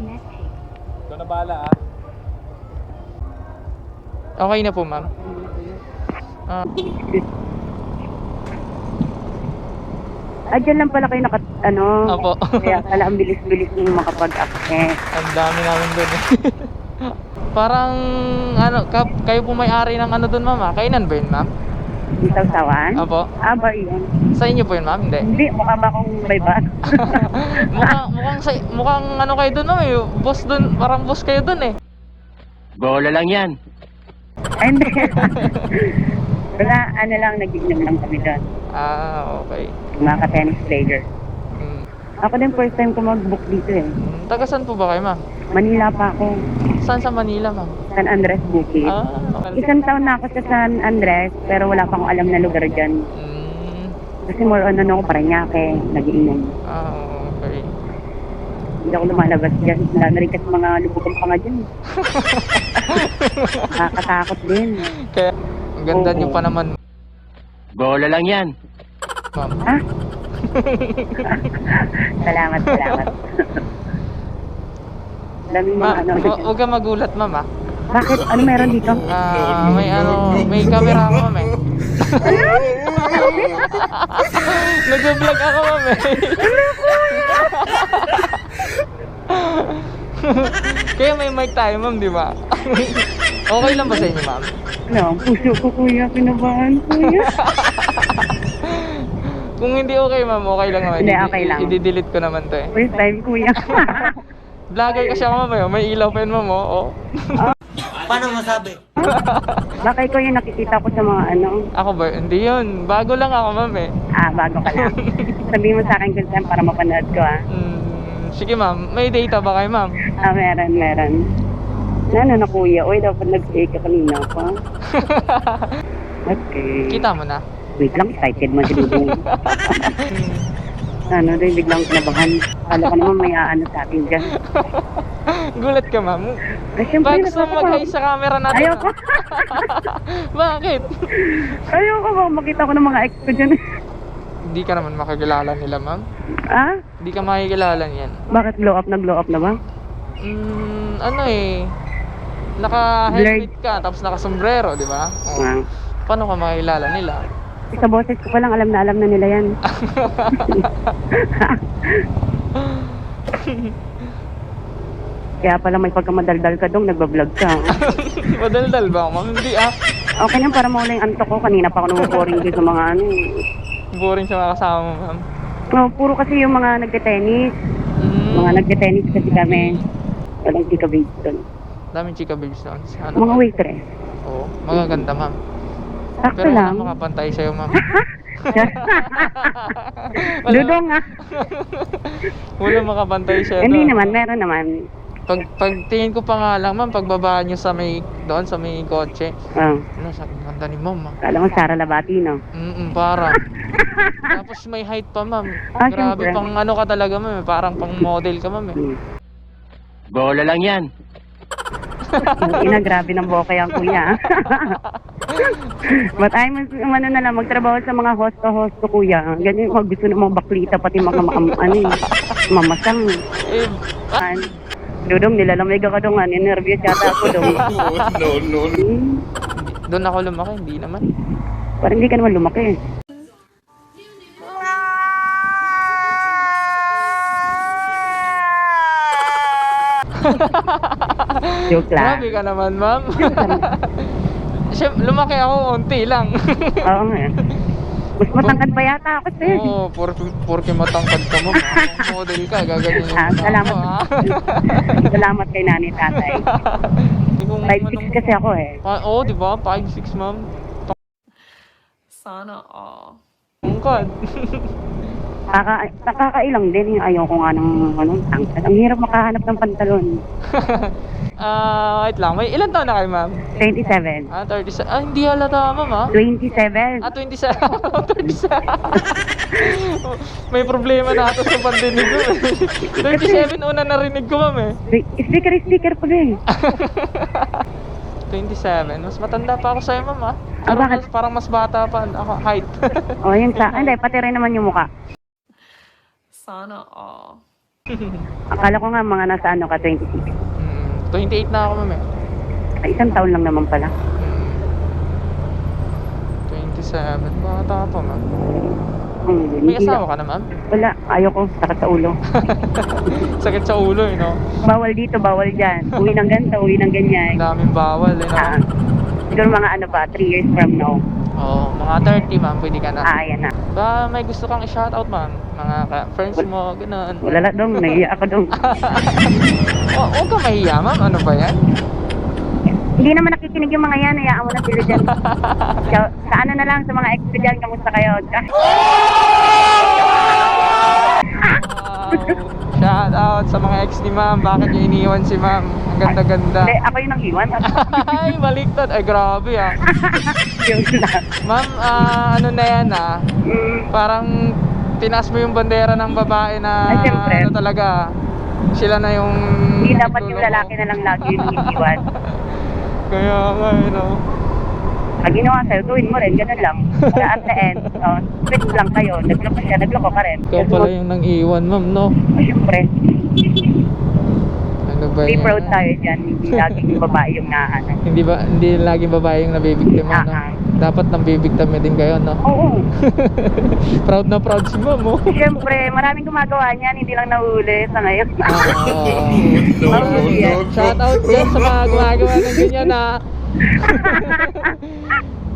Ikaw na bahala ah. Okay na po, ma'am. Dyan lang pala kayo Opo. kaya pala ang bilis-bilis yung makapag-access. Ang dami namin doon eh. Parang, kayo po may-ari ng ano doon, ma'am ah. Kainan ba yun, ma'am? Yung Sausawan? Opo. Aba, yun. Sa inyo po yun, ma'am? Hindi. Hindi, mukha ba akong may bus? mukhang ano kayo doon, ma'am eh. Boss doon, parang boss kayo doon eh. Bola lang yan. Ay, hindi. Wala, nag-inom lang kami doon. Okay. Mga ka-tennis player. Hmm. Ako din first time ko mag-book dito eh. Taga saan po ba kayo, ma'am? Manila pa ako. Saan sa Manila, ma'am? San Andres Bukid. Okay. Isang taon na ako sa San Andres, pero wala pa akong alam na lugar dyan. Kasi more on ako Parañaque, nag-iinom. Okay. Hindi ako lumalabas dyan. Wala na rin kasi mga lubukang pa nga dyan. Nakakatakot din. Kaya, ang ganda Oo. niyo pa naman, Bola lang yan. ma'am. Ha? Salamat. Daming mga Huwag ka magulat, ma'am ah. Bakit? Ano meron dito? May camera ako, ma'am eh. Nag-vlog ako, ma'am eh. Kaya may mic tayo, ma'am, di ba? Okay lang ba sa inyo, ma'am? Ano? Puso ko, kuya. Kinabahan, kuya. Kung hindi okay, ma'am, okay lang naman. Hindi, okay lang. I-delete ko naman to eh. First time, kuya. Vlogger kasi ako, ma'am eh. May ilaw pa yun, ma'am, oh. Paano masabi? Baka ikaw yung nakikita ko sa mga ano. Ako ba? Hindi yun. Bago lang ako, ma'am eh. Bago ka lang. Sabihin mo sa akin kung saan para mapanood ko Sige, ma'am. May data ba kayo, ma'am? Meron. Ano na kuya? Uy, dapat nag-stay ka kanina pa. Okay. Kita mo na. Wait lang, excited man si Dudong. Rin, biglang kinabahan. Kala ko naman may sa atin dyan. Gulat ka, ma'am. Ay, syempre, Bakit gusto mo mag-hi sa camera natin? Ayoko. Bakit? Ayoko ba? Makita ko ng mga ex ko dyan. Hindi ka naman makikilala nila, ma'am. Hindi ka makikilala niyan. Bakit glow up na ba? Ano eh. Naka-helmet ka, tapos naka-sombrero, di ba? Paano ka makikilala nila? Sa boses ko pa lang, alam na nila yan. Kaya pala may pagkamadaldal ka dong, nagbablog ka. Madaldal ba, ma'am? Hindi ah. Okay lang, para mawala yung antok ko. Kanina pa ako numuboring dito sa mga Boring sa mga kasama mo, ma'am. Puro kasi yung mga nagte-tennis. Mga nagte-tennis kasi kami. Walang chika babes doon. Daming chika babes doon. Mga waitress. Oo, magaganda, ma'am. Sakto Pero lang. wala makapantay sa'yo, ma'am. Dudong ah. Wala makapantay sa'yo. Hindi naman, meron naman. Pag tingin ko pa nga lang, ma'am, pagbaba nyo sa may kotse. Sabi, ganda ni ma'am, ma'am. Kala mo Sara Labati, no? Para. Tapos may height pa, ma'am. Grabe, syempre. pang ano ka talaga, ma'am. Pang model ka, ma'am. Bola lang yan. Grabe ng bokeh ang kuya. But I'm magtrabaho sa mga hosto kuya. Ganyan, gusto na mga baklita, pati mga mamasang. Dudong, nilalamig ako doon nga. Ninervyos yata ako doon. No. Doon ako lumaki, hindi naman. Parang hindi ka naman lumaki. Joke lang. Grabe ka naman, ma'am. Lumaki ako, unti lang. Oo nga. Mas matangkad pa yata ako sir. Oo, porke matangkad ka, ma'am. Ang model ka, gaganyan yung Salamat. Salamat kay nani tatay. 5'6" kasi ako eh. Oo, di ba? 5'6", ma'am. Sana all. Tungkad. Nakakailang din yung ayaw ko nga ng tangkad. Ang hirap makahanap ng pantalon. Wait lang. Ilan taon na kayo, ma'am? 27. 37. Hindi halata, ma'am, 27. 27. 27. May problema na ito sa pandinig ko. 37 una narinig ko, ma'am eh. Speaker pa din. 27. Mas matanda pa ako sa'yo, ma'am ah. Pero bakit? parang mas bata pa ako, height. O yun sa, hindi, pati rin naman yung mukha. Sana all. Akala ko nga mga nasa ano ka, 26. 28 na ako, ma'am eh. Ay, isang taon lang naman pala. 27, bata pa, ma'am. May Hindi asawa lang. ka na, ma'am? Wala, ayaw ko, sakit sa ulo. Sakit sa ulo, eh, no? Bawal dito, bawal dyan. Uwi ng ganito, uwi ng ganyan. Ang daming bawal, eh, no? Siguro mga ano pa, 3 years from now. Oo, mga 30, ma'am, pwede ka na. Ayan na. Ba, may gusto kang i-shoutout, ma'am? Mga friends mo, gano'n. Wala lang dong, naiiyak ako dong. Huwag ka mahiya, ma'am. Ano ba yan? Hindi naman nakikinig yung mga yan, hayaan mo na sila dyan. Sa ano na lang, sa mga ex ko dyan, kamusta kayo? Shout out sa mga ex ni ma'am. Bakit niyo iniwan si ma'am? Ang ganda-ganda. Hindi, ako yung nang-iwan. Ay, baliktad. Ay, grabe ah. Yung lang. Ma'am, ano na yan ah. Parang tinaas mo yung bandera ng babae na Ay, siyempre. ano talaga. Sila na yung Hindi dapat yung tutulong mo. lalaki na lang lagi yung iniiwan. Kaya nga, no. Pag ginawa sa'yo, gawin mo rin, ganun lang. Para at the end, quit lang kayo. Nagloko siya, nagloko ka rin. Ikaw pala yung nang iwan, ma'am, no? Siyempre, Ano ba be yan? proud tayo dyan. Hindi laging yung babae yung naanan. Hindi laging babae yung nabibiktima, no? Dapat nang bibiktima din kayo, no? Oo. Proud na proud si ma'am, oh. Siyempre, maraming gumagawa niyan, hindi lang nahuli sa ngayon. Shout out dyan sa mga gumagawa ng ganyan, na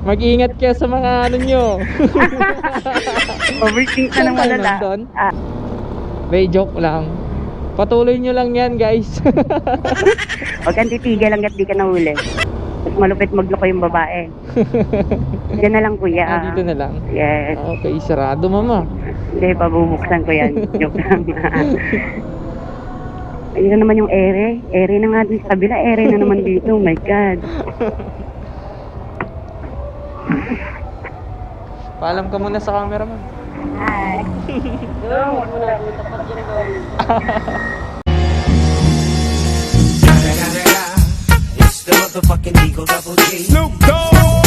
mag-ingat kayo sa mga ano nyo. Overthink na ng Saan tayo malala. nandun? May joke lang. Patuloy nyo lang yan, guys. Huwag kang titigil hanggat di ka nahuli. Mas malupit magloko yung babae. Diyan na lang, kuya. Dito na lang. Yes. Okay, sarado, mama. Hindi, pabubuksan ko yan. Joke lang. Ayun na naman yung ere. Ere na nga dun sa kabila. Ere na naman dito. Oh my God. Paalam ka muna sa camera, ma'am. Hi. It's the motherfucking Eagle Double G. Snoop Dogg.